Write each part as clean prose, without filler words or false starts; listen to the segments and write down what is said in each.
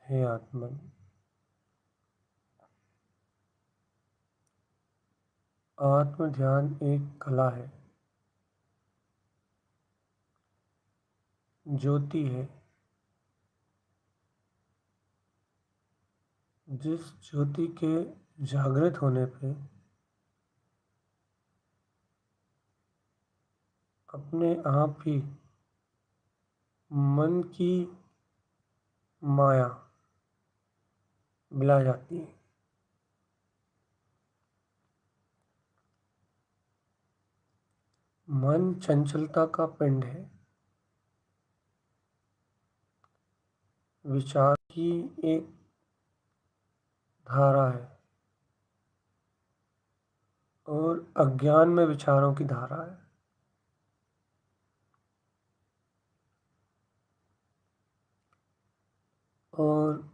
हे आत्मन, आत्म ध्यान एक कला है, ज्योति है। जिस ज्योति के जागृत होने पे अपने आप ही मन की माया मिला जाती है। मन चंचलता का पिंड है। विचार की एक धारा है और अज्ञान में विचारों की धारा है। और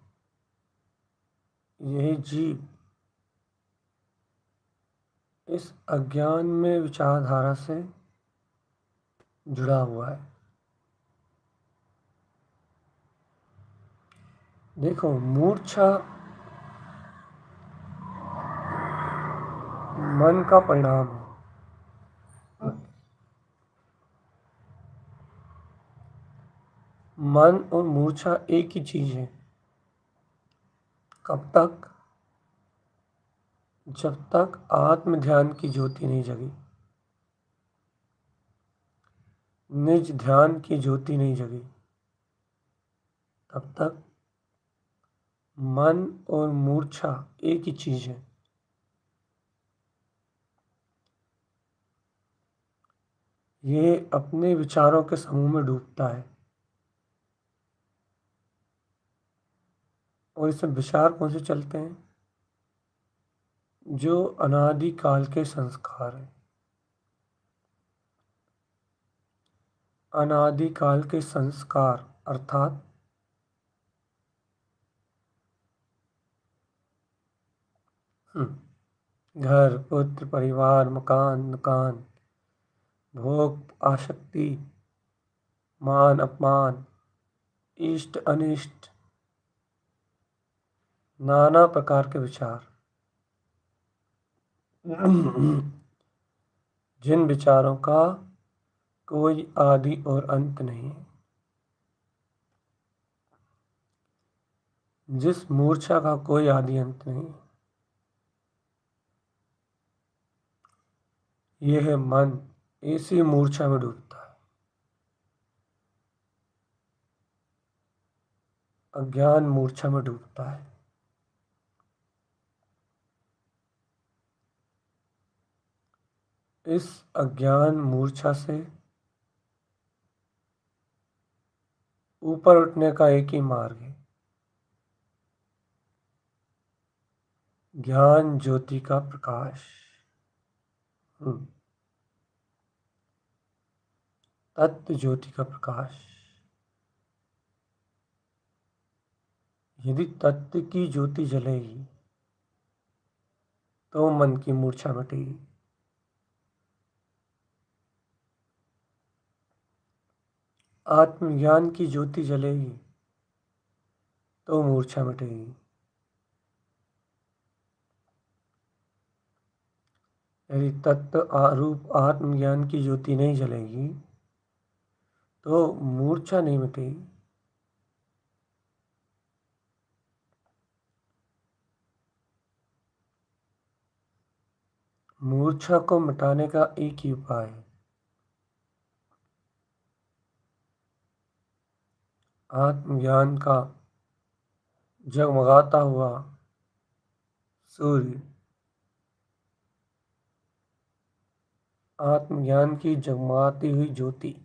यही जीव इस अज्ञान में विचारधारा से जुड़ा हुआ है। देखो, मूर्छा मन का परिणाम है। मन और मूर्छा एक ही चीज है। कब तक? जब तक आत्म ध्यान की ज्योति नहीं जगी, निज ध्यान की ज्योति नहीं जगी, तब तक मन और मूर्छा एक ही चीज है। ये अपने विचारों के समूह में डूबता है। और इसमें विचार कौन से चलते हैं? जो अनादि काल के संस्कार हैं। अनादि काल के संस्कार अर्थात घर, पुत्र, परिवार, मकान, दुकान, भोग, आसक्ति, मान, अपमान, इष्ट, अनिष्ट, नाना प्रकार के विचार, जिन विचारों का कोई आदि और अंत नहीं है। जिस मूर्छा का कोई आदि अंत नहीं, यह है मन, इसी मूर्छा में डूबता है। अज्ञान मूर्छा में डूबता है। इस अज्ञान मूर्छा से ऊपर उठने का एक ही मार्ग है, ज्ञान ज्योति का प्रकाश। तत्व ज्योति का प्रकाश। यदि तत्व की ज्योति जलेगी तो मन की मूर्छा मिटेगी। आत्मज्ञान की ज्योति जलेगी तो मूर्छा मिटेगी। यदि तत्व आरूप आत्मज्ञान की ज्योति नहीं जलेगी तो मूर्छा नहीं मिटेगी। मूर्छा को मिटाने का एक ही उपाय है, आत्मज्ञान का जगमगाता हुआ सूर्य, आत्मज्ञान की जगमगाती हुई ज्योति।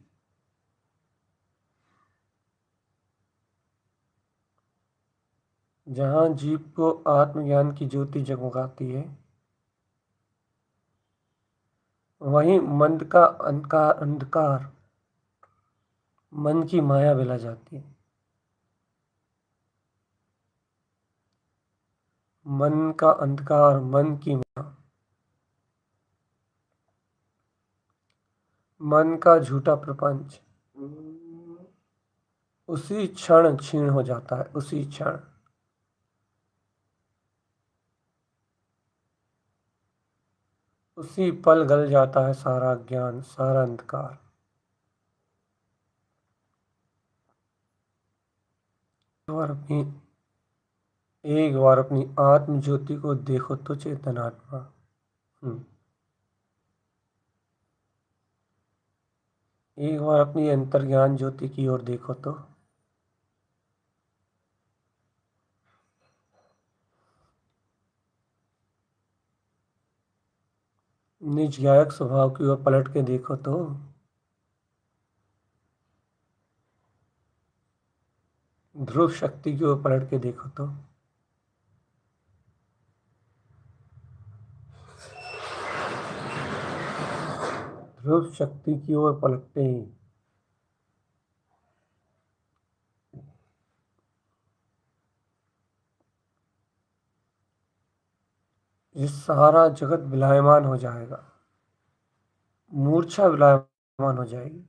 जहाँ जीव को आत्मज्ञान की ज्योति जगमगाती है, वहीं मन का अंधकार मन की माया मिला जाती है। मन का अंधकार, मन की माया, मन का झूठा प्रपंच उसी क्षण क्षीण हो जाता है। उसी क्षण उसी पल गल जाता है सारा ज्ञान, सारा अंधकार। एक बार अपनी आत्म ज्योति को देखो तो चेतनात्मा। एक बार अपनी अंतर्ज्ञान ज्योति की ओर देखो तो निज गायक स्वभाव की ओर पलट के देखो तो ध्रुव शक्ति की ओर पलट के देखो तो ध्रुव शक्ति की ओर पलटते ही ये सारा जगत विलायमान हो जाएगा, मूर्छा विलायमान हो जाएगी।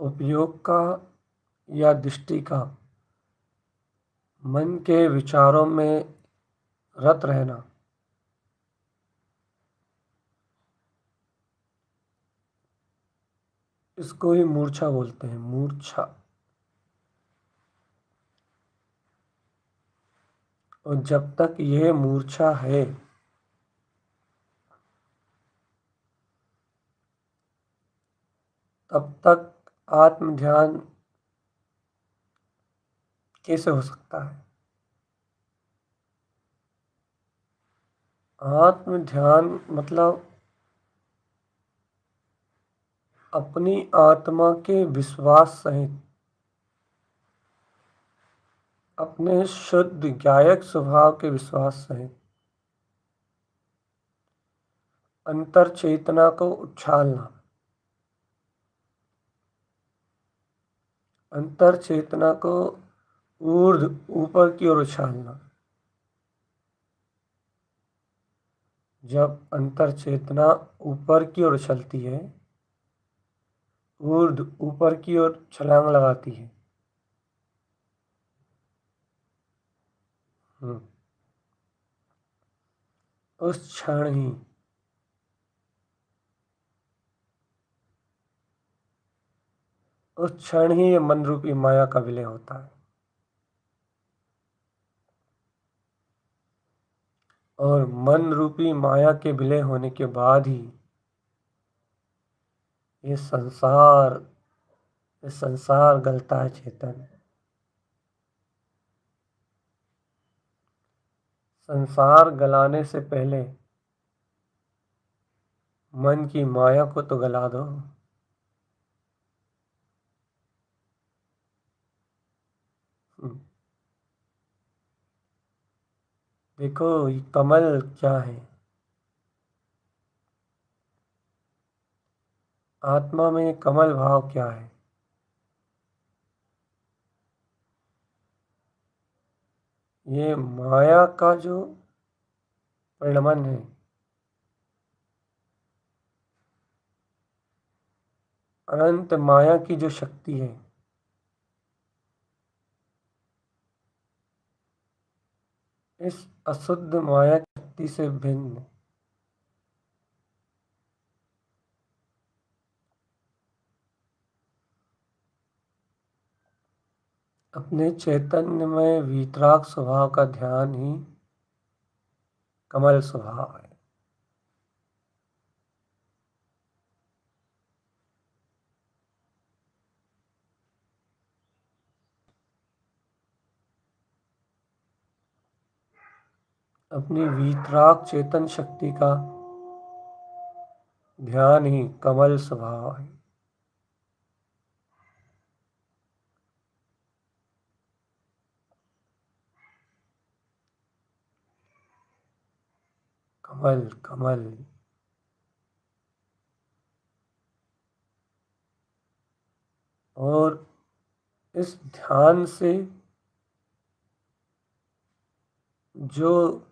उपयोग का या दृष्टि का मन के विचारों में रत रहना, इसको ही मूर्छा बोलते हैं। मूर्छा। और जब तक यह मूर्छा है तब तक आत्म ध्यान कैसे हो सकता है? आत्म ध्यान मतलब अपनी आत्मा के विश्वास सहित अपने शुद्ध गायक स्वभाव के विश्वास सहित अंतर चेतना को उछालना, अंतर चेतना को ऊर्ध्व ऊपर की ओर उछालना। जब अंतर चेतना ऊपर की ओर उछलती है, ऊर्ध्व ऊपर की ओर छलांग लगाती है, उस क्षण ही उस क्षण ही ये मन रूपी माया का विलय होता है। और मन रूपी माया के विलय होने के बाद ही ये संसार गलता है चेतन। संसार गलाने से पहले मन की माया को तो गला दो। हम्म, देखो ये कमल क्या है, आत्मा में ये कमल भाव क्या है। ये माया का जो परिणमन है, अनंत माया की जो शक्ति है, इस अशुद्ध माया की शक्ति से भिन्न अपने चैतन्य में वीतराग स्वभाव का ध्यान ही कमल स्वभाव है। अपनी वीतराग चेतन शक्ति का ध्यान ही कमल स्वभाव है। कमल कमल। और इस ध्यान से जो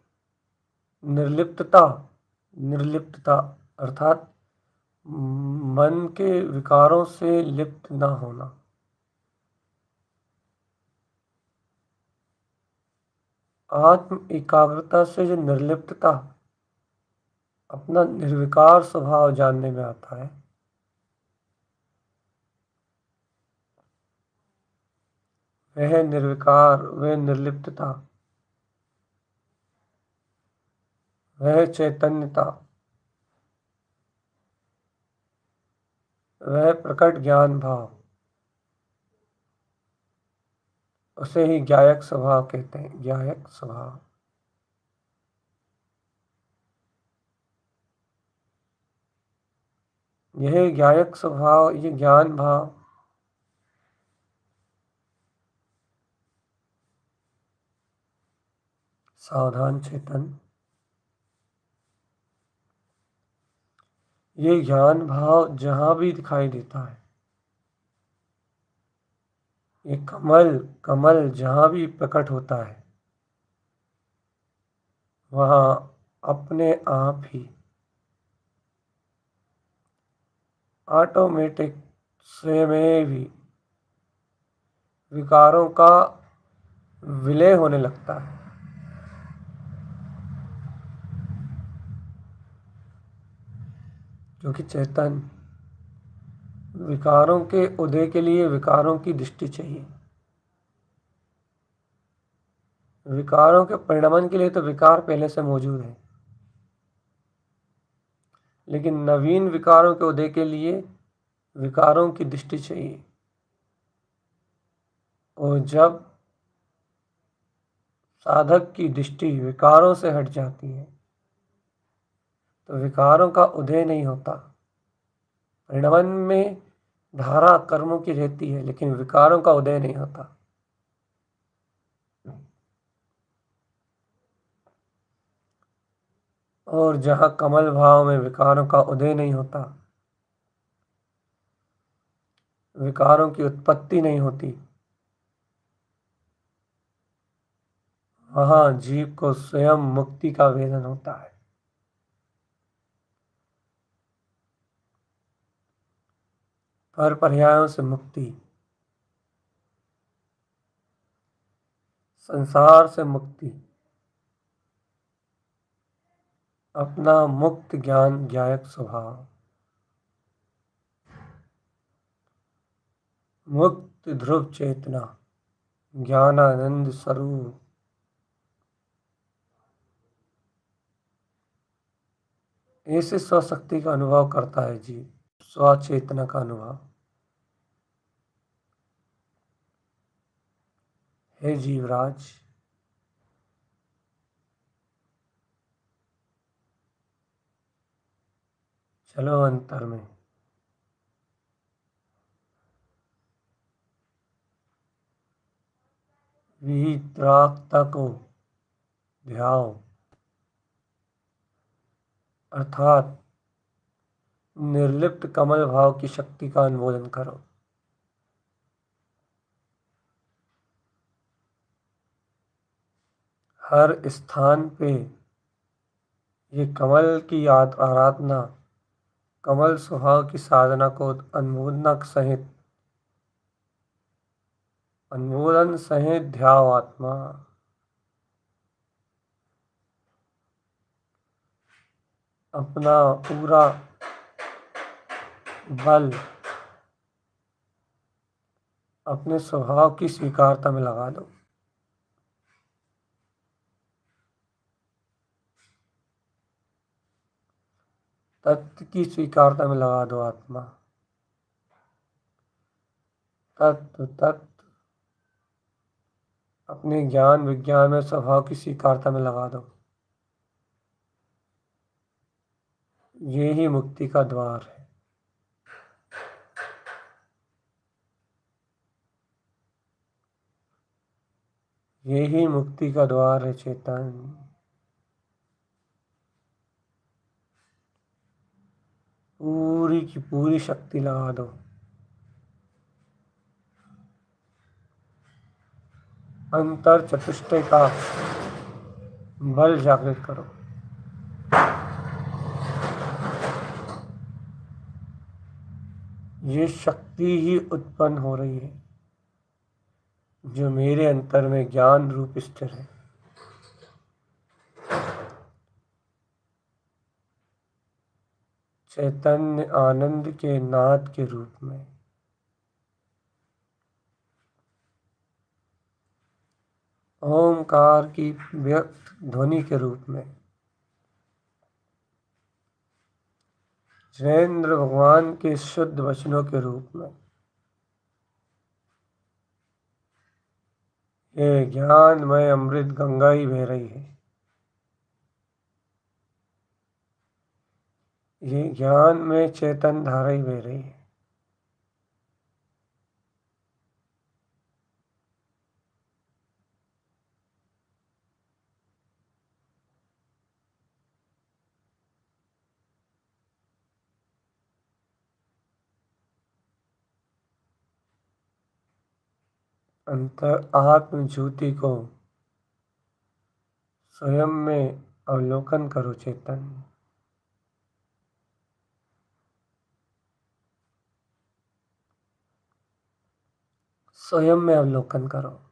निर्लिप्तता निर्लिप्तता अर्थात मन के विकारों से लिप्त न होना, आत्म एकाग्रता से जो निर्लिप्तता अपना निर्विकार स्वभाव जानने में आता है, वह निर्विकार, वह निर्लिप्तता, वह चैतन्यता, वह प्रकट ज्ञान भाव, उसे ही ज्ञायक स्वभाव कहते हैं। ज्ञायक स्वभाव। यह ज्ञायक स्वभाव, ये ज्ञान भाव सावधान चेतन, ये ज्ञान भाव जहां भी दिखाई देता है, ये कमल कमल जहां भी प्रकट होता है, वहां अपने आप ही ऑटोमेटिक स्वयं भी विकारों का विलय होने लगता है। क्योंकि चेतन, विकारों के उदय के लिए विकारों की दृष्टि चाहिए। विकारों के परिणमन के लिए तो विकार पहले से मौजूद है, लेकिन नवीन विकारों के उदय के लिए विकारों की दृष्टि चाहिए। और जब साधक की दृष्टि विकारों से हट जाती है, तो विकारों का उदय नहीं होता। परिणमन में धारा कर्मों की रहती है, लेकिन विकारों का उदय नहीं होता। और जहाँ कमल भाव में विकारों का उदय नहीं होता, विकारों की उत्पत्ति नहीं होती, वहाँ जीव को स्वयं मुक्ति का वेदन होता है। पर पर्यायों से मुक्ति, संसार से मुक्ति, अपना मुक्त ज्ञान ज्ञायक स्वभाव, मुक्त ध्रुव चेतना, ज्ञानानंद स्वरूप। ऐसे स्वशक्ति का अनुभव करता है जीव, स्वचेतना का अनुभव। हे जीवराज, चलो अंतर में। वितरागता को ध्याओ, अर्थात निर्लिप्त कमल भाव की शक्ति का अनुमोदन करो। हर स्थान पे ये कमल की आराधना, कमल स्वभाव की साधना को अनुमोदन सहित ध्याओ आत्मा। अपना पूरा बल अपने स्वभाव की स्वीकारता में लगा दो। तत्व की स्वीकारता में लगा दो आत्मा। तत्व अपने ज्ञान विज्ञान में स्वभाव की स्वीकारता में लगा दो। ये ही मुक्ति का द्वार है। ये ही मुक्ति का द्वार है चेतन। पूरी की पूरी शक्ति लगा दो। अंतर चतुष्टय का बल जागृत करो। ये शक्ति ही उत्पन्न हो रही है जो मेरे अंतर में ज्ञान रूप स्थिर है। चैतन्य आनंद के नाद के रूप में, ओमकार की व्यक्त ध्वनि के रूप में, जैनेन्द्र भगवान के शुद्ध वचनों के रूप में ये ज्ञानमय अमृत गंगा ही बह रही है। ये ज्ञान में चेतन धारा ही बह रही है। अंतर आत्म ज्योति को स्वयं में अवलोकन करो चेतन। स्वयं में अवलोकन करो।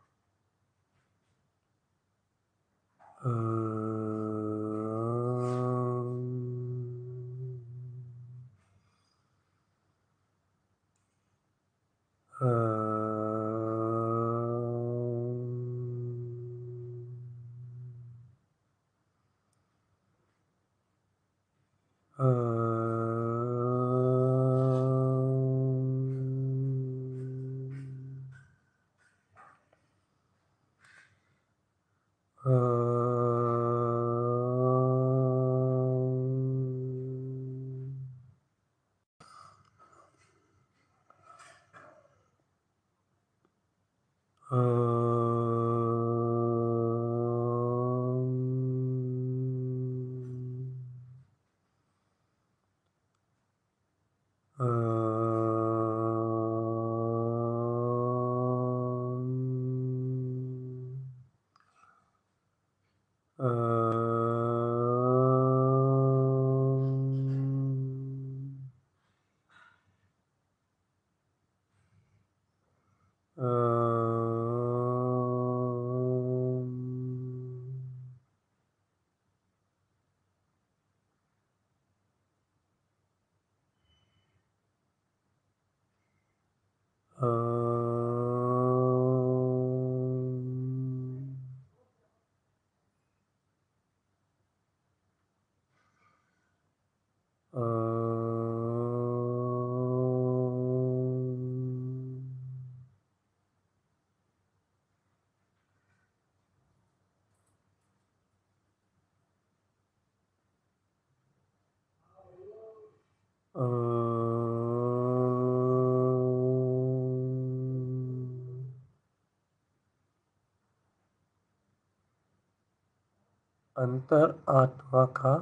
अंतर आत्मा का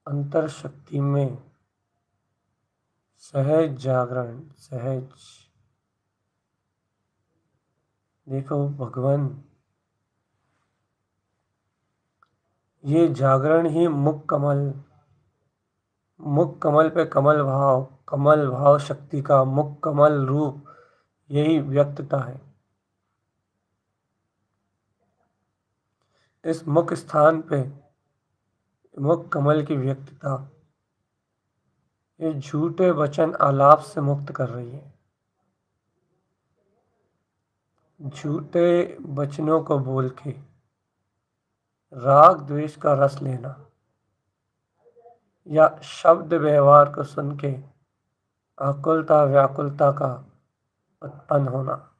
अंतर शक्ति में सहज जागरण। सहज देखो भगवान, ये जागरण ही मुख कमल पे कमल भाव शक्ति का मुख कमल रूप, यही व्यक्तता है। इस मुख स्थान पे मुख कमल की व्यक्तता ये झूठे वचन आलाप से मुक्त कर रही है। झूठे वचनों को बोल के राग द्वेष का रस लेना या शब्द व्यवहार को सुन के आकुलता व्याकुलता का उत्पन्न होना,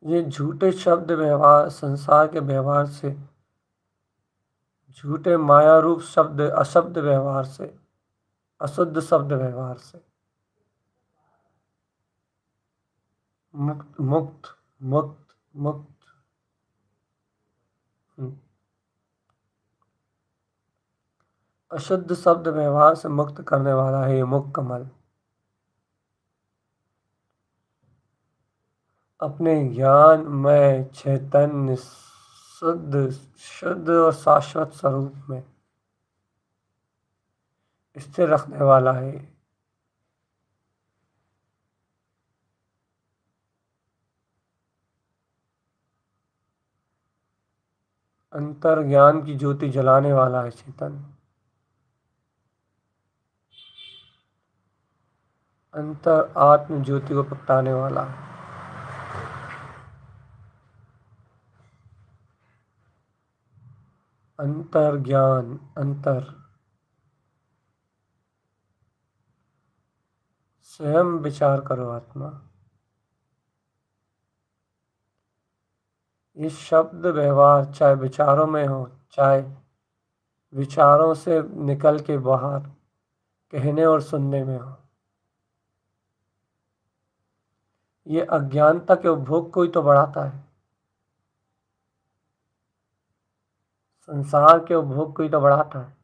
ये झूठे शब्द व्यवहार संसार के व्यवहार से, झूठे माया रूप शब्द अशब्द व्यवहार से, अशुद्ध शब्द व्यवहार से मुक्त मुक्त मुक्त मुक्त अशुद्ध शब्द व्यवहार से मुक्त करने वाला है ये मुख कमल। अपने ज्ञान में चैतन्य शुद्ध और शाश्वत स्वरूप में स्थिर रखने वाला है। अंतर ज्ञान की ज्योति जलाने वाला है चेतन। अंतर आत्म ज्योति को प्रगटाने वाला है। अंतर ज्ञान अंतर स्वयं विचार करो आत्मा। ये शब्द व्यवहार चाहे विचारों में हो, चाहे विचारों से निकल के बाहर कहने और सुनने में हो, ये अज्ञानता के उपभोग को ही तो बढ़ाता है। संसार के उपभोग को ही तो बढ़ाता है।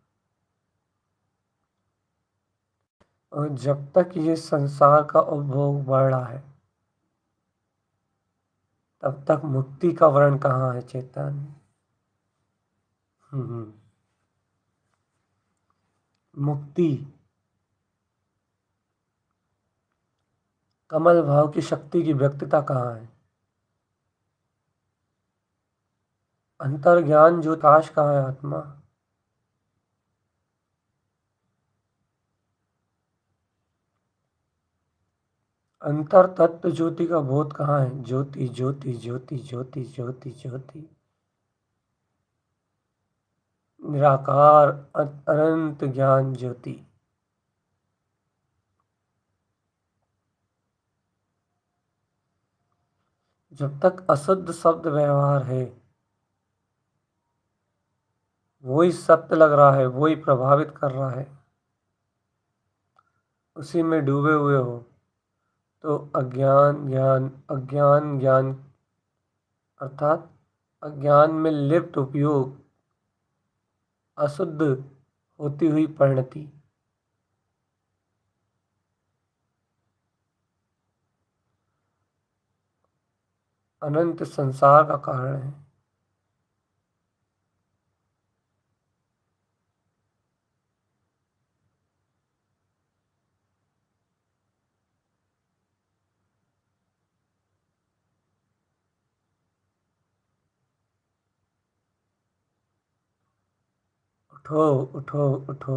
और जब तक ये संसार का उपभोग बढ़ रहा है तब तक मुक्ति का वर्ण कहाँ है चेतन। मुक्ति कमल भाव की शक्ति की व्यक्तता कहाँ है। अंतर ज्ञान जो ताश कहाँ है आत्मा। अंतर तत्व ज्योति का बोध कहाँ है। ज्योति ज्योति ज्योति ज्योति ज्योति ज्योति निराकार अनंत ज्ञान ज्योति। जब तक अशुद्ध शब्द व्यवहार है, वही सत्य लग रहा है, वही प्रभावित कर रहा है, उसी में डूबे हुए हो तो अज्ञान ज्ञान अर्थात अज्ञान में लिप्त उपयोग, अशुद्ध होती हुई परिणति, अनंत संसार का कारण है। उठो उठो उठो।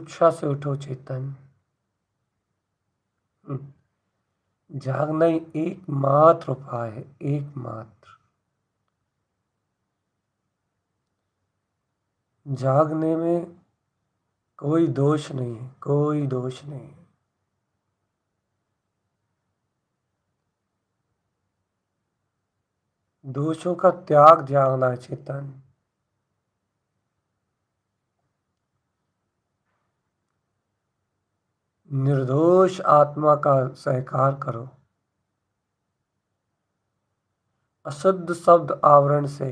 उत्साह से उठो चेतन। जागना ही एकमात्र उपाय है, एकमात्र। जागने में कोई दोष नहीं है, कोई दोष नहीं है। दोषों का त्याग जागना है चेतन। निर्दोष आत्मा का सहकार करो। अशुद्ध शब्द आवरण से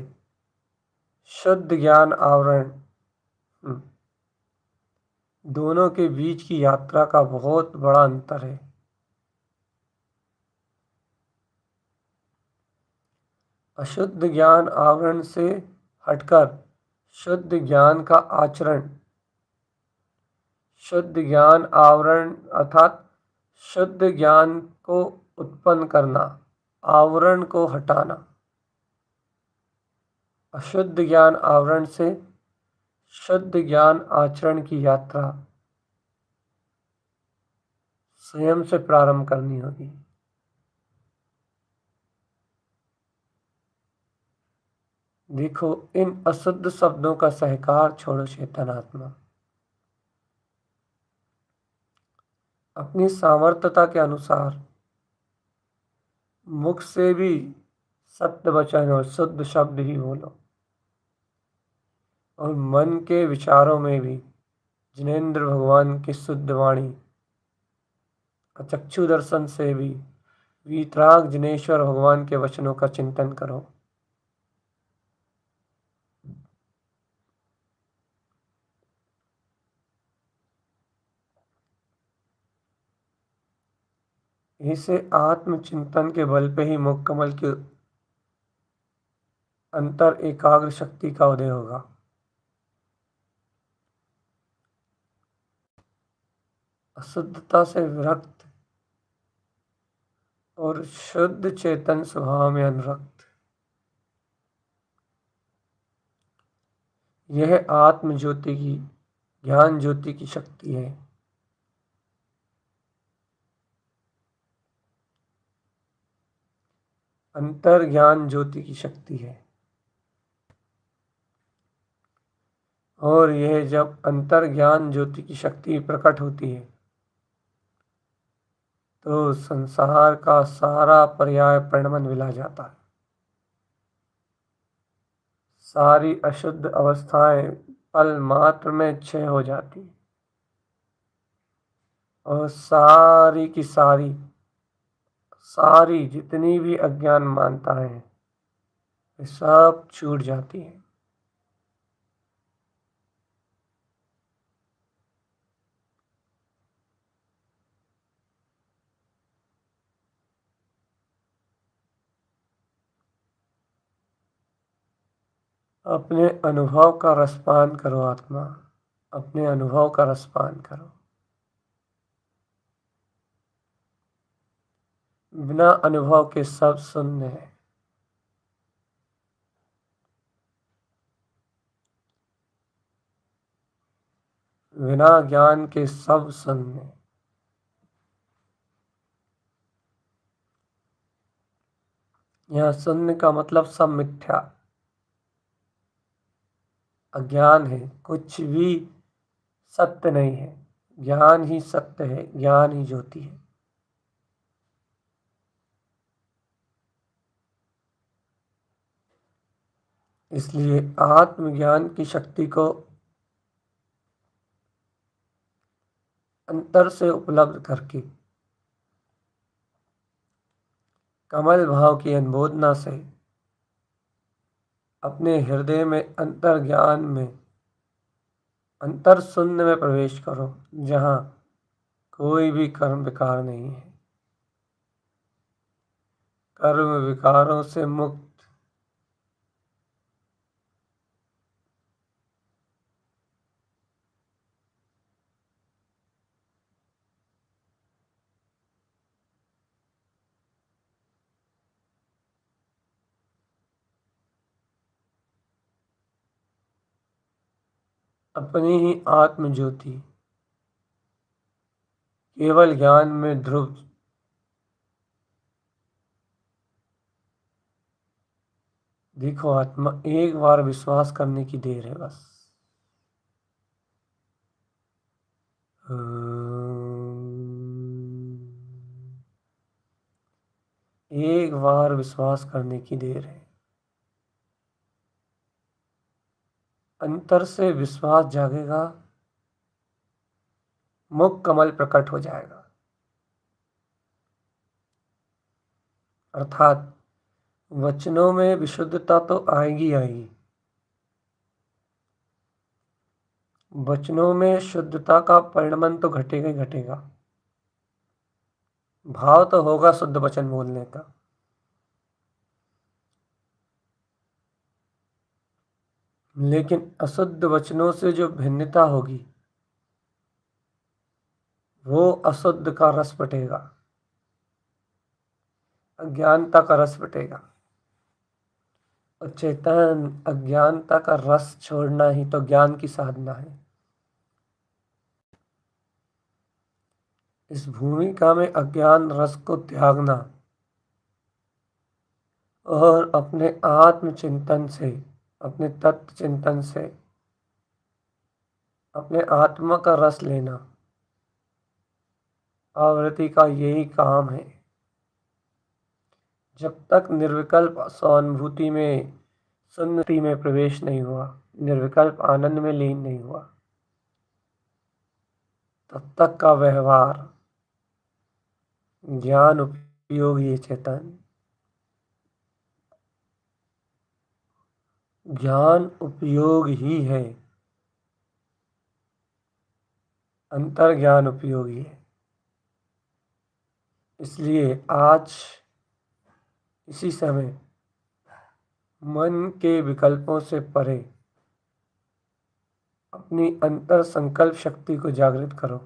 शुद्ध ज्ञान आवरण, दोनों के बीच की यात्रा का बहुत बड़ा अंतर है। अशुद्ध ज्ञान आवरण से हटकर शुद्ध ज्ञान का आचरण, शुद्ध ज्ञान आवरण अर्थात शुद्ध ज्ञान को उत्पन्न करना, आवरण को हटाना। अशुद्ध ज्ञान आवरण से शुद्ध ज्ञान आचरण की यात्रा स्वयं से प्रारंभ करनी होगी। देखो, इन अशुद्ध शब्दों का सहकार छोड़ो चेतन आत्मा। अपनी सामर्थ्यता के अनुसार मुख से भी सत्य वचन और शुद्ध शब्द ही बोलो, और मन के विचारों में भी जिनेंद्र भगवान की शुद्ध वाणी, चक्षु दर्शन से भी वीतराग जिनेश्वर भगवान के वचनों का चिंतन करो। इसे आत्मचिंतन के बल पे ही मुख कमल की अंतर एकाग्र शक्ति का उदय होगा। अशुद्धता से विरक्त और शुद्ध चेतन स्वभाव में अनुरक्त, यह आत्म ज्योति की, ज्ञान ज्योति की शक्ति है। अंतर ज्ञान ज्योति की शक्ति है। और यह जब अंतर ज्ञान ज्योति की शक्ति प्रकट होती है तो संसार का सारा पर्याय प्रणमन विला जाता है। सारी अशुद्ध अवस्थाएं पल मात्र में क्षय हो जाती है और सारी की सारी सारी जितनी भी अज्ञान मानता है वे सब छूट जाती है। अपने अनुभव का रसपान करो आत्मा, अपने अनुभव का रसपान करो। बिना अनुभव के सब शून्य है। बिना ज्ञान के सब शून्य। यह शून्य का मतलब सब मिथ्या, अज्ञान है, कुछ भी सत्य नहीं है। ज्ञान ही सत्य है, ज्ञान ही ज्योति है। इसलिए आत्मज्ञान की शक्ति को अंतर से उपलब्ध करके कमल भाव की अनुमोदना से अपने हृदय में अंतर ज्ञान में, अंतर शून्य में प्रवेश करो, जहाँ कोई भी कर्म विकार नहीं है। कर्म विकारों से मुक्त, अपनी ही आत्म ज्योति केवल ज्ञान में ध्रुव। देखो आत्मा, एक बार विश्वास करने की देर है बस। एक बार विश्वास करने की देर है। अंतर से विश्वास जागेगा, मुख कमल प्रकट हो जाएगा। अर्थात वचनों में विशुद्धता तो आएगी आएगी, वचनों में शुद्धता का परिणमन तो घटेगा ही घटेगा। भाव तो होगा शुद्ध वचन बोलने का, लेकिन अशुद्ध वचनों से जो भिन्नता होगी वो अशुद्ध का रस बटेगा, अज्ञानता का रस बटेगा। और चेतन अज्ञानता का रस छोड़ना ही तो ज्ञान की साधना है। इस भूमिका में अज्ञान रस को त्यागना और अपने आत्म चिंतन से, अपने तत्व चिंतन से अपने आत्मा का रस लेना, आवृत्ति का यही काम है। जब तक निर्विकल्प स्वानुभूति में, सुन्नति में प्रवेश नहीं हुआ, निर्विकल्प आनंद में लीन नहीं हुआ, तब तक का व्यवहार ज्ञान उपयोगी है। चेतन ज्ञान उपयोग ही है, अंतर ज्ञान उपयोगी है। इसलिए आज इसी समय मन के विकल्पों से परे अपनी अंतर संकल्प शक्ति को जागृत करो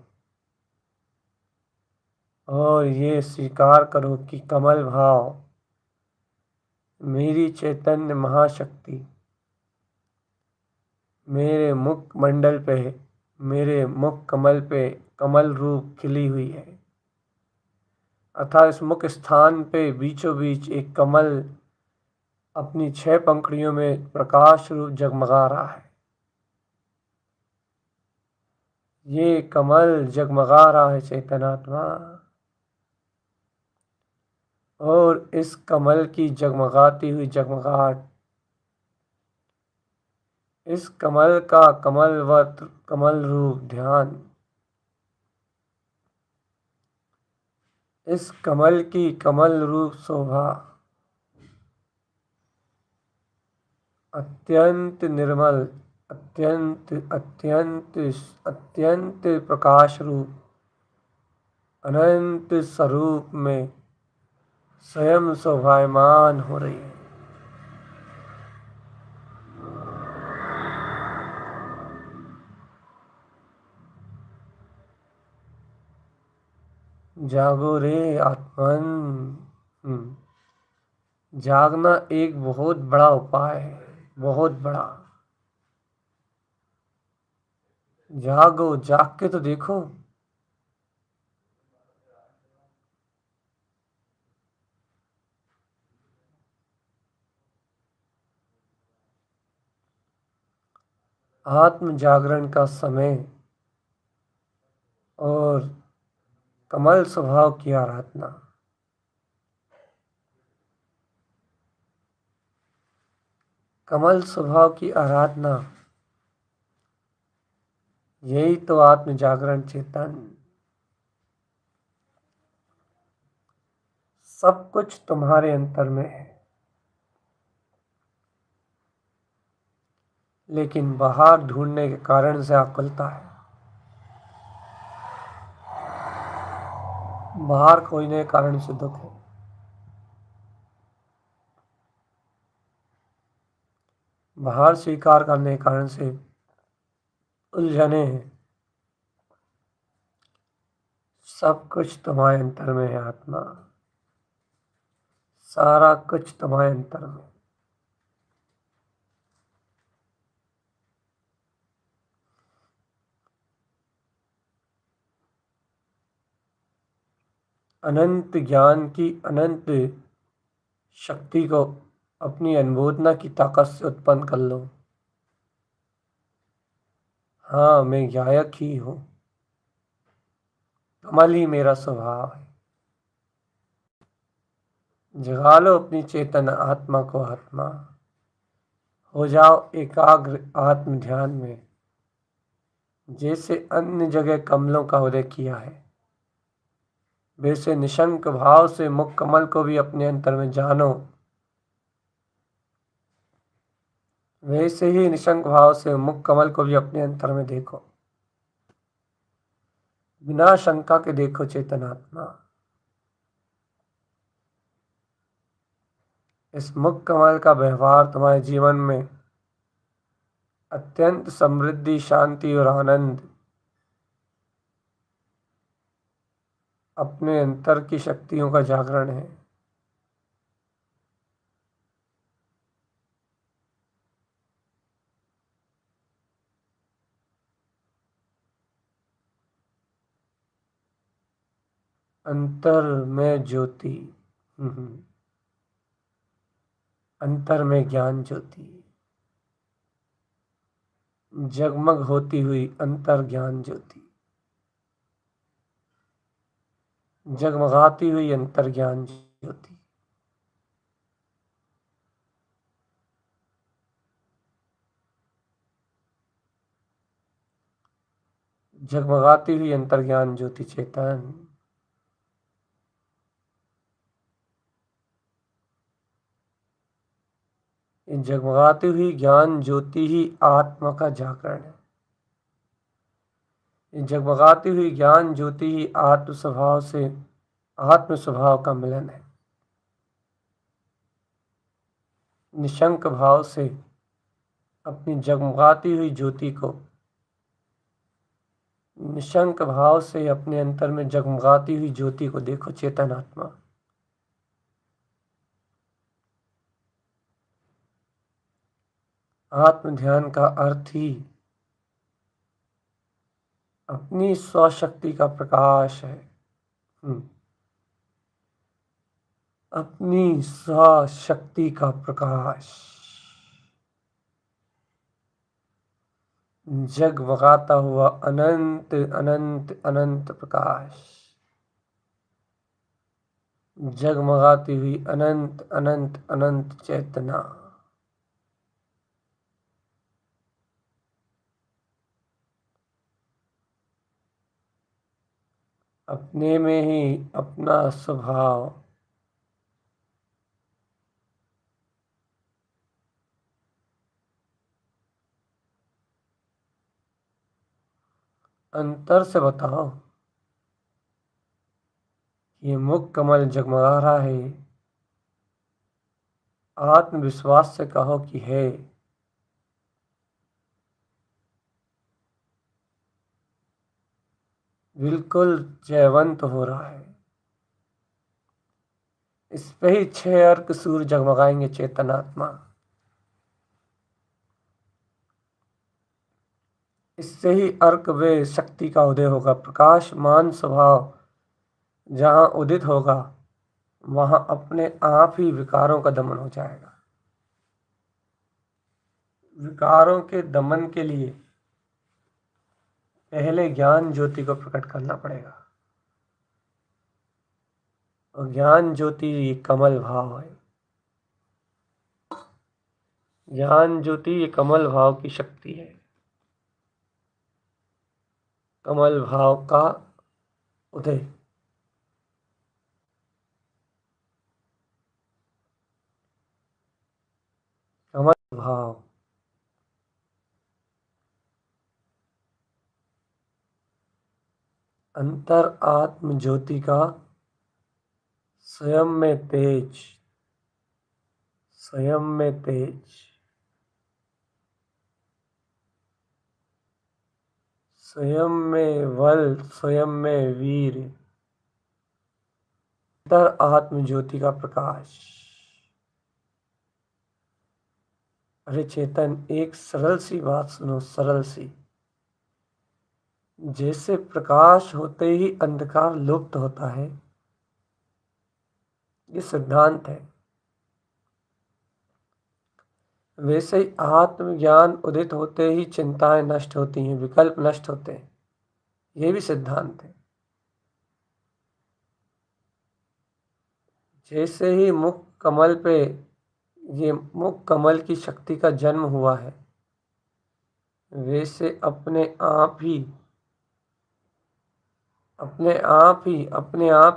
और ये स्वीकार करो कि कमल भाव, मेरी चैतन्य महाशक्ति मेरे मुख मंडल पे, मेरे मुख कमल पे कमल रूप खिली हुई है। अर्थात इस मुख स्थान पे बीचों बीच एक कमल अपनी 6 पंखुड़ियों में प्रकाश रूप जगमगा रहा है। ये कमल जगमगा रहा है चैतनात्मा, और इस कमल की जगमगाती हुई जगमगाहट, इस कमल का कमलवत कमल रूप ध्यान, इस कमल की कमल रूप शोभा अत्यंत निर्मल, अत्यंत अत्यंत अत्यंत प्रकाश रूप अनंत स्वरूप में स्वयं शोभायमान हो रही है। जागो रे आत्मन। जागना एक बहुत बड़ा उपाय है, बहुत बड़ा। जागो, जाग के तो देखो। आत्म जागरण का समय और कमल स्वभाव की आराधना, कमल स्वभाव की आराधना, यही तो आत्म जागरण चेतन। सब कुछ तुम्हारे अंतर में है, लेकिन बाहर ढूंढने के कारण से आकुलता है। बाहर खोजने के कारण से दुख है, बाहर स्वीकार करने के कारण से उलझने हैं। सब कुछ तुम्हारे अंतर में है आत्मा, सारा कुछ तुम्हारे अंतर में। अनंत ज्ञान की अनंत शक्ति को अपनी अनुमोदना की ताकत से उत्पन्न कर लो। हाँ, मैं गायक ही हूँ, कमल ही मेरा स्वभाव है। जगा लो अपनी चेतन आत्मा को आत्मा, हो जाओ एकाग्र आत्म ध्यान में, जैसे अन्य जगह कमलों का उदय किया है वैसे निशंक भाव से मुख कमल को भी अपने अंतर में जानो। वैसे ही निशंक भाव से मुख कमल को भी अपने अंतर में देखो, बिना शंका के देखो चेतनात्मा। इस मुख कमल का व्यवहार तुम्हारे जीवन में अत्यंत समृद्धि, शांति और आनंद, अपने अंतर की शक्तियों का जागरण है। अंतर में ज्योति, अंतर में ज्ञान ज्योति, जगमग होती हुई अंतर ज्ञान ज्योति, जगमगाती हुई अंतर ज्ञान ज्योति। जगमगाती हुई अंतर ज्ञान ज्योति चेतन, ये जगमगाती हुई ज्ञान ज्योति ही आत्मा का जागरण है। ये जगमगाती हुई ज्ञान ज्योति ही आत्म स्वभाव से आत्म स्वभाव का मिलन है। निशंक भाव से अपनी जगमगाती हुई ज्योति को, निशंक भाव से अपने अंतर में जगमगाती हुई ज्योति को देखो चेतन आत्मा। आत्म ध्यान का अर्थ ही अपनी स्वशक्ति का प्रकाश है। अपनी स्वशक्ति का प्रकाश, जगमगाता हुआ अनंत अनंत अनंत प्रकाश, जगमगाती हुई अनंत अनंत अनंत चेतना। अपने में ही अपना स्वभाव, अंतर से बताओ, ये मुख कमल जगमगा रहा है, आत्मविश्वास से कहो कि है। बिल्कुल जयवंत हो रहा है। इस पे ही 6 अर्क सूर्य जगमगाएंगे चेतनात्मा। इससे ही अर्क वे शक्ति का उदय होगा। प्रकाशमान स्वभाव जहाँ उदित होगा वहाँ अपने आप ही विकारों का दमन हो जाएगा। विकारों के दमन के लिए पहले ज्ञान ज्योति को प्रकट करना पड़ेगा, और ज्ञान ज्योति कमल भाव है। ज्ञान ज्योति ये कमल भाव की शक्ति है, कमल भाव का उदय। कमल भाव अंतर आत्म ज्योति का स्वयं में तेज, स्वयं में तेज, स्वयं में बल, स्वयं में वीर, अंतर आत्म ज्योति का प्रकाश। अरे चेतन, एक सरल सी बात सुनो, सरल सी। जैसे प्रकाश होते ही अंधकार लुप्त होता है, ये सिद्धांत है। वैसे ही आत्मज्ञान उदित होते ही चिंताएं नष्ट होती हैं, विकल्प नष्ट होते हैं। ये भी सिद्धांत है। जैसे ही मुख कमल पे ये मुख कमल की शक्ति का जन्म हुआ है, वैसे अपने आप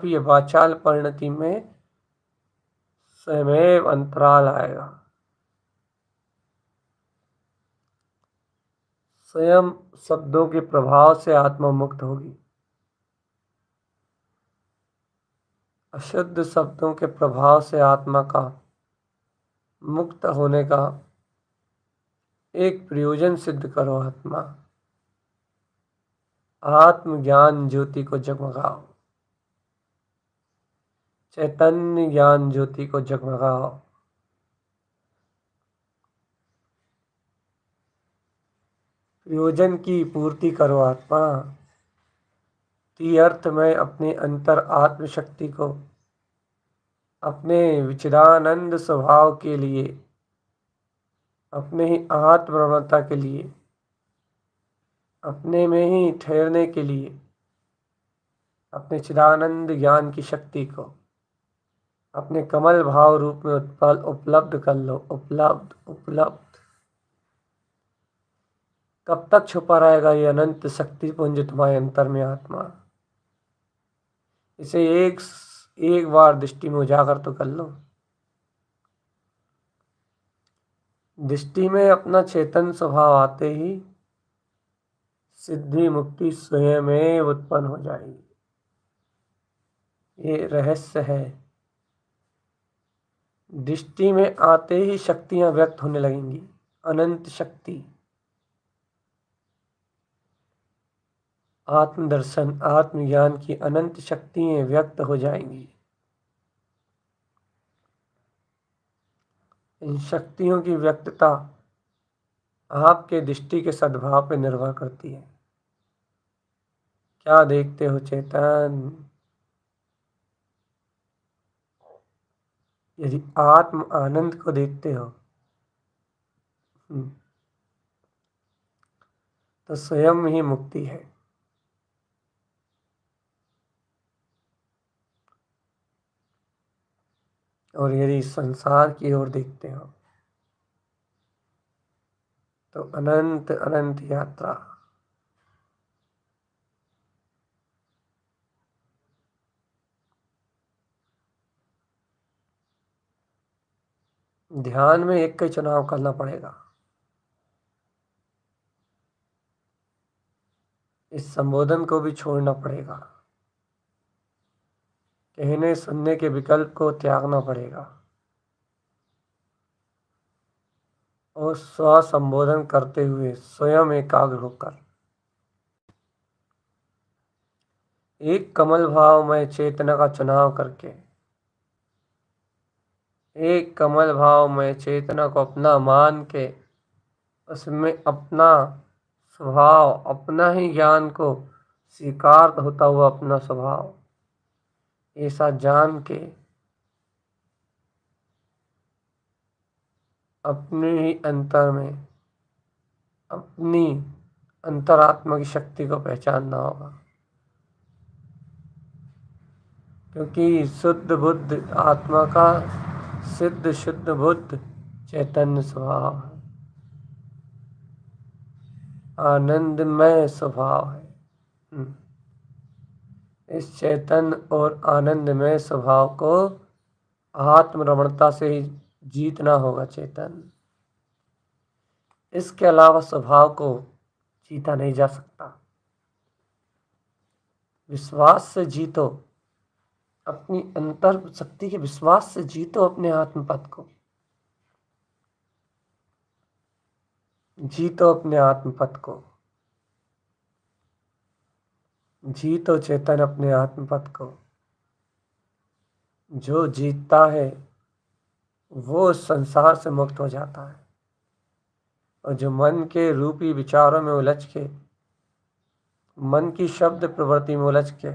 ही वाचाल परिणति में स्वयमेव अंतराल आएगा। स्वयं शब्दों के प्रभाव से आत्मा मुक्त होगी। अशुद्ध शब्दों के प्रभाव से आत्मा का मुक्त होने का एक प्रयोजन सिद्ध करो। आत्मज्ञान ज्योति को जगमगाओ, चैतन्य ज्ञान ज्योति को जगमगाओ। प्रयोजन की पूर्ति करो आत्मा। अर्थ में अपने अंतर आत्मशक्ति को अपने विचिदानंद स्वभाव के लिए, अपने ही आत्मरमणता के लिए, अपने में ही ठहरने के लिए, अपने चिदानंद ज्ञान की शक्ति को अपने कमल भाव रूप में उपलब्ध कर लो। उपलब्ध कब तक छुपा रहेगा ये अनंत शक्ति पुंज तुम्हारे अंतर में आत्मा? इसे एक बार दृष्टि में उजागर तो कर लो। दृष्टि में अपना चेतन स्वभाव आते ही सिद्धि मुक्ति स्वयं उत्पन्न हो जाएगी। ये रहस्य है। दृष्टि में आते ही शक्तियां व्यक्त होने लगेंगी। अनंत शक्ति, आत्मदर्शन, आत्मज्ञान की अनंत शक्तियां व्यक्त हो जाएंगी। इन शक्तियों की व्यक्तता आपके दृष्टि के सद्भाव पर निर्भर करती है। क्या देखते हो चेतन? यदि आत्म आनंद को देखते हो तो स्वयं ही मुक्ति है। और यदि संसार की ओर देखते हो तो अनंत अनंत यात्रा। ध्यान में एक का चुनाव करना पड़ेगा। इस संबोधन को भी छोड़ना पड़ेगा। कहने सुनने के विकल्प को त्यागना पड़ेगा और स्व संबोधन करते हुए स्वयं एकाग्र होकर एक कमल भाव में चेतना का चुनाव करके, एक कमल भाव में चेतना को अपना मान के उसमें अपना स्वभाव, अपना ही ज्ञान को स्वीकार होता हुआ अपना स्वभाव ऐसा जान के अपने ही अंतर में अपनी अंतरात्मा की शक्ति को पहचानना होगा। क्योंकि शुद्ध बुद्ध आत्मा का सिद्ध शुद्ध बुद्ध चैतन्य स्वभाव है, आनंदमय स्वभाव है। इस चैतन्य और आनंदमय स्वभाव को आत्मरमणता से ही जीतना होगा। चेतन इसके अलावा स्वभाव को जीता नहीं जा सकता। विश्वास से जीतो, अपनी अंतर शक्ति के विश्वास से जीतो अपने आत्मपद को। जीतो अपने आत्मपद को, जीतो चेतन अपने आत्मपद को। जो जीतता है वो संसार से मुक्त हो जाता है और जो मन के रूपी विचारों में उलझ के, मन की शब्द प्रवृत्ति में उलझ के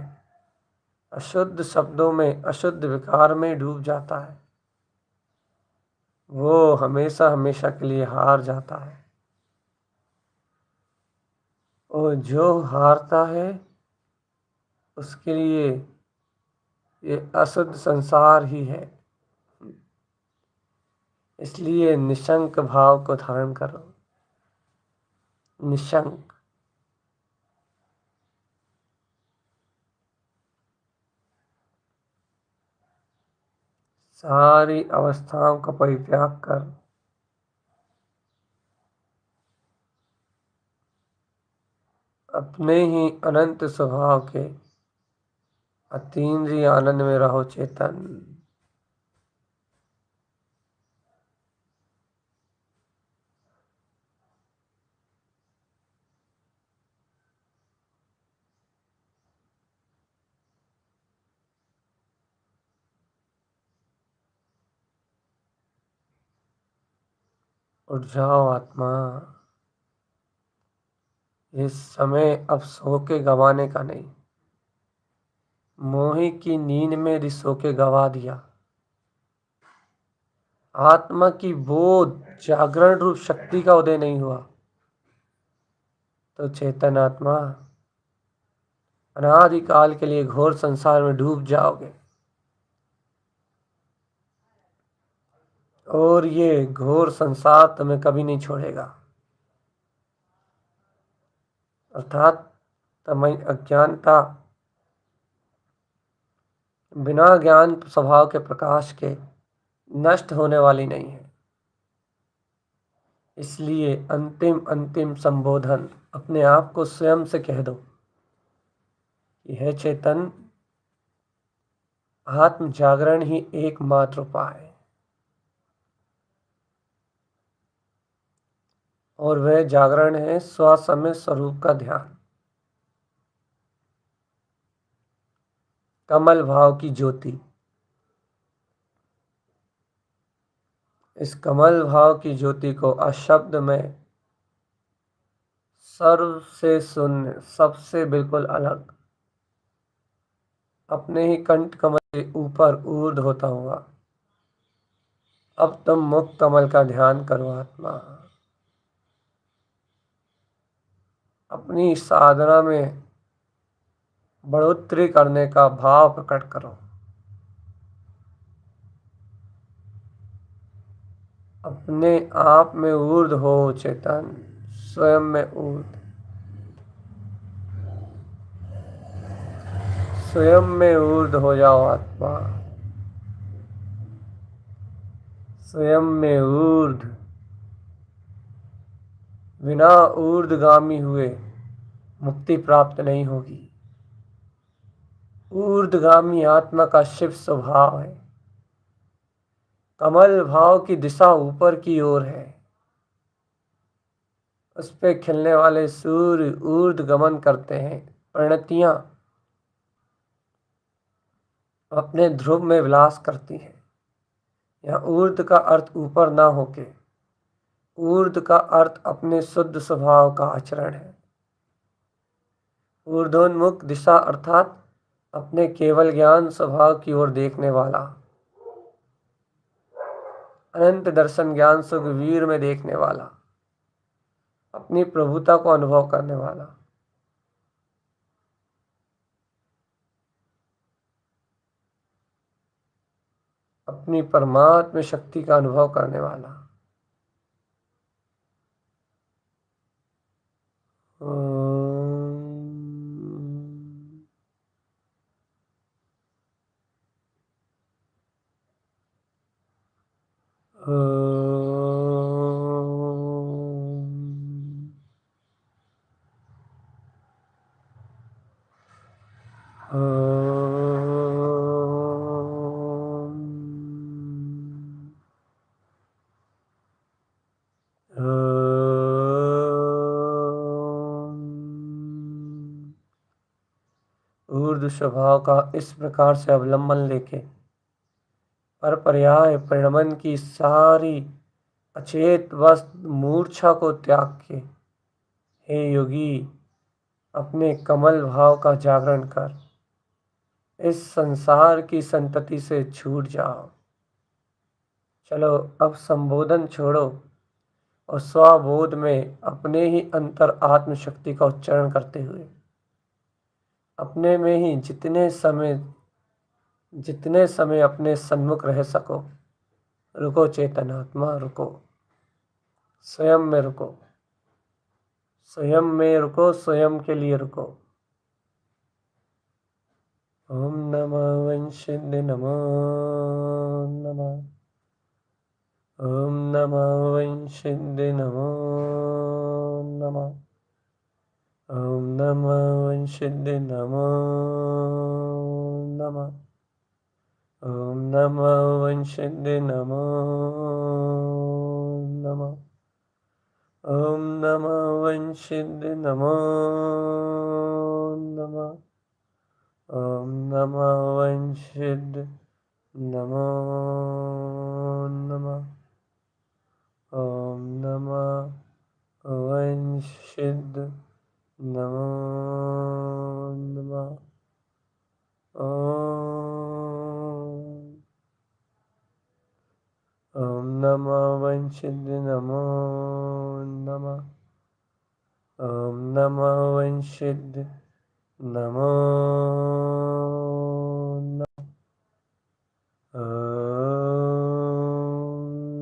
अशुद्ध शब्दों में, अशुद्ध विकार में डूब जाता है, वो हमेशा हमेशा के लिए हार जाता है। और जो हारता है उसके लिए ये अशुद्ध संसार ही है। इसलिए निशंक भाव को धारण करो। निशंक। सारी अवस्थाओं का परित्याग कर अपने ही अनंत स्वभाव के अतीन्द्रिय आनंद में रहो चेतन। उठ जाओ आत्मा। इस समय अब सो के गवाने का नहीं। मोही की नींद में यदि सो के गवा दिया, आत्मा की बोध जागरण रूप शक्ति का उदय नहीं हुआ, तो चेतन आत्मा अनादिकाल के लिए घोर संसार में डूब जाओगे। और ये घोर संसार तुम्हें कभी नहीं छोड़ेगा। अर्थात तमय अज्ञानता बिना ज्ञान स्वभाव के प्रकाश के नष्ट होने वाली नहीं है। इसलिए अंतिम अंतिम संबोधन अपने आप को स्वयं से कह दो कि हे चेतन, आत्म जागरण ही एकमात्र उपाय है। और वह जागरण है स्वसमय स्वरूप का ध्यान। कमल भाव की ज्योति। इस कमल भाव की ज्योति को अशब्द में, सर्व से शून्य, सबसे बिल्कुल अलग, अपने ही कंठ कमल के ऊपर ऊर्ध होता हुआ अब तुम मुक्त कमल का ध्यान करो आत्मा। अपनी साधना में बढ़ोतरी करने का भाव प्रकट करो। अपने आप में ऊर्ध हो चेतन, स्वयं में ऊर्ध। स्वयं में ऊर्ध हो जाओ आत्मा। स्वयं में ऊर्ध। बिना ऊर्ध्वगामी हुए मुक्ति प्राप्त नहीं होगी। ऊर्ध्वगामी आत्मा का शिव स्वभाव है। कमल भाव की दिशा ऊपर की ओर है। उस पे खिलने वाले सूर्य ऊर्ध्वगमन करते हैं। परिणतियां अपने ध्रुव में विलास करती हैं। यहाँ ऊर्ध्व का अर्थ ऊपर ना होके, ऊर्ध्व का अर्थ अपने शुद्ध स्वभाव का आचरण है। ऊर्ध्वोन्मुख दिशा अर्थात अपने केवल ज्ञान स्वभाव की ओर देखने वाला, अनंत दर्शन ज्ञान सुख वीर में देखने वाला, अपनी प्रभुता को अनुभव करने वाला, अपनी परमात्म शक्ति का अनुभव करने वाला। ऊर्ध्व स्वभाव का इस प्रकार से अवलंबन लेके पर पर्याय परिणमन की सारी अचेत वस्तु मूर्छा को त्याग के, हे योगी, अपने कमल भाव का जागरण कर इस संसार की संतति से छूट जाओ। चलो अब संबोधन छोड़ो और स्वबोध में अपने ही अंतर आत्म शक्ति का उच्चारण करते हुए अपने में ही जितने समय अपने सन्मुख रह सको रुको। चेतनात्मा रुको, स्वयं में रुको, स्वयं में रुको, स्वयं के लिए रुको। ओम नमः वंशिन्द नमो नमः। ओम नमः वंशिन्द नमो नमः। ओम नमः वंशिन्द नमो नमः। ओम नमः वंशिन्द नमो नमः। ओम नमः वंशिन्द नमो नमः। ओम नमः वंशिन्द नमो नमः। ओम नमः वंशिन्द नमो नमः। ओम नमः वंशिन्द नमो नमः। ओम नमः वंशिन्द नमो नमः। ओम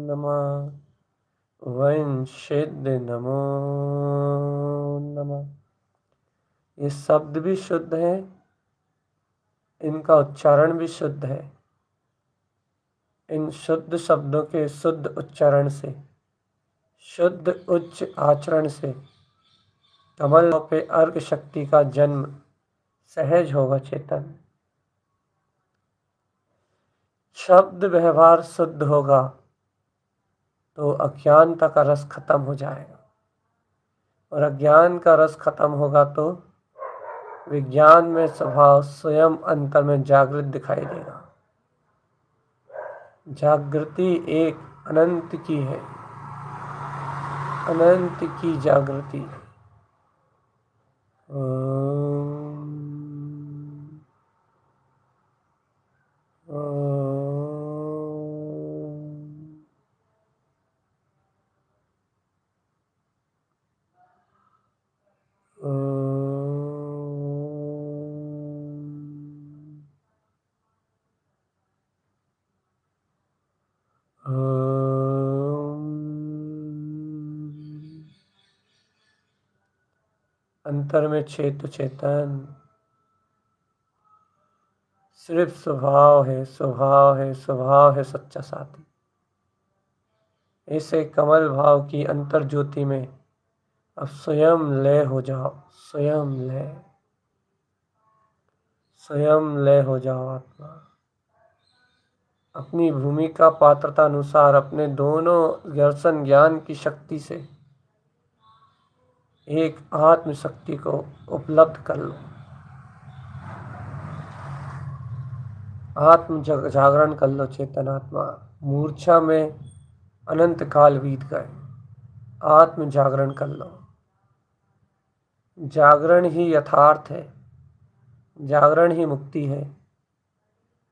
नमः वंशिन्द नमो नमः। ये शब्द भी शुद्ध है, इनका उच्चारण भी शुद्ध है। इन शुद्ध शब्दों के शुद्ध उच्चारण से, शुद्ध उच्च आचरण से कमल पे अर्घ शक्ति का जन्म सहज होगा। चेतन शब्द व्यवहार शुद्ध होगा तो अज्ञानता का रस खत्म हो जाएगा, और अज्ञान का रस खत्म होगा तो विज्ञान में स्वभाव स्वयं अंतर में जागृत दिखाई देगा। जागृति एक अनंत की है, अनंत की जागृति। ओम अंतर में चेतु चेतन सिर्फ स्वभाव है, स्वभाव है, स्वभाव है सच्चा साथी। ऐसे कमल भाव की अंतर ज्योति में अब स्वयं लय हो जाओ। स्वयं लय, स्वयं लय हो जाओ आत्मा। अपनी भूमिका पात्रता अनुसार अपने दोनों दर्शन ज्ञान की शक्ति से एक आत्म शक्ति को उपलब्ध कर लो। आत्म जागरण कर लो। चेतनात्मा मूर्छा में अनंत काल बीत गए, आत्म जागरण कर लो। जागरण ही यथार्थ है, जागरण ही मुक्ति है,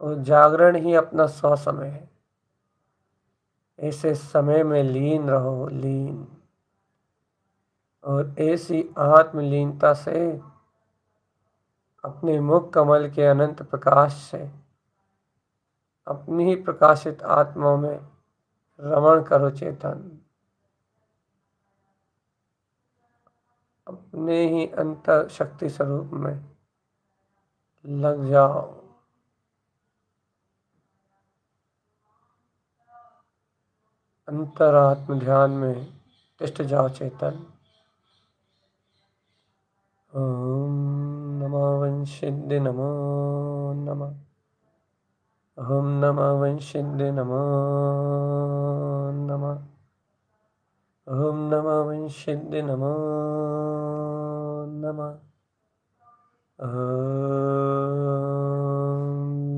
और जागरण ही अपना स्व समय है। ऐसे समय में लीन रहो, लीन, और ऐसी आत्मलीनता से अपने मुख कमल के अनंत प्रकाश से अपनी ही प्रकाशित आत्मा में रमण करो। चेतन अपने ही अंतर शक्ति स्वरूप में लग जाओ। अंतरात्म ध्यान में तिष्ठ जाओ। चेतन ओम नमः वंशिन्द नमो नमः। ओम नमः वंशिन्द नमो नमः। ओम नमः वंशिन्द नमो नमः। ओम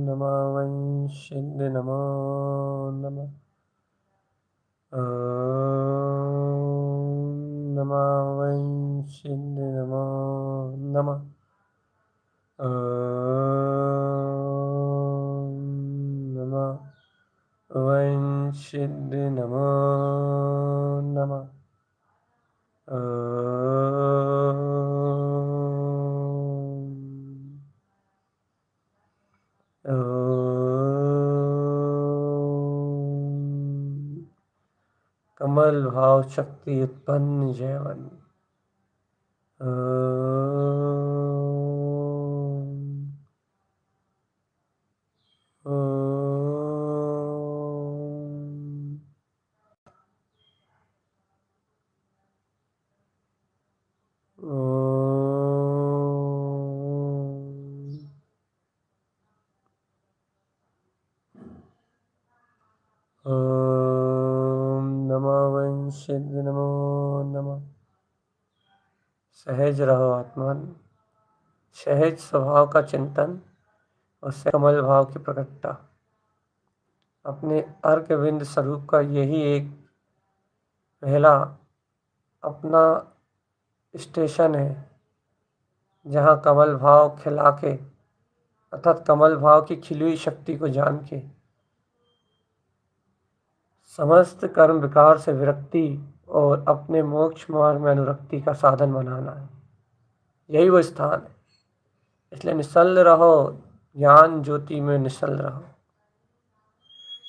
नमः वंशिन्द नमो नमः। ओम नमः वंशिन्द नमो नमः। ओम वंशिद नमो नमः। कमल भाव शक्ति उत्पन्न जयवन। ओम नमो वंशिद नमो नमः। सहज रहो आत्मन। सहज स्वभाव का चिंतन और कमल भाव की प्रकटता अपने अर्क विंद स्वरूप का यही एक पहला अपना स्टेशन है, जहाँ कमल भाव खिला के अर्थात कमल भाव की खिली हुई शक्ति को जान के समस्त कर्म विकार से विरक्ति और अपने मोक्ष मार्ग में अनुरक्ति का साधन बनाना है। यही वो स्थान है। इसलिए निश्चल रहो, ज्ञान ज्योति में निश्चल रहो।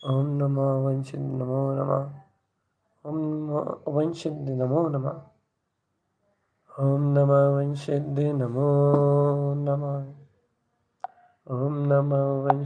ओम नमो वंशिद नमो नमः। ओम नमो वंशिद नमो नमः। ओम नमो वंशिद नमो नमः। ओम नमो वंशिद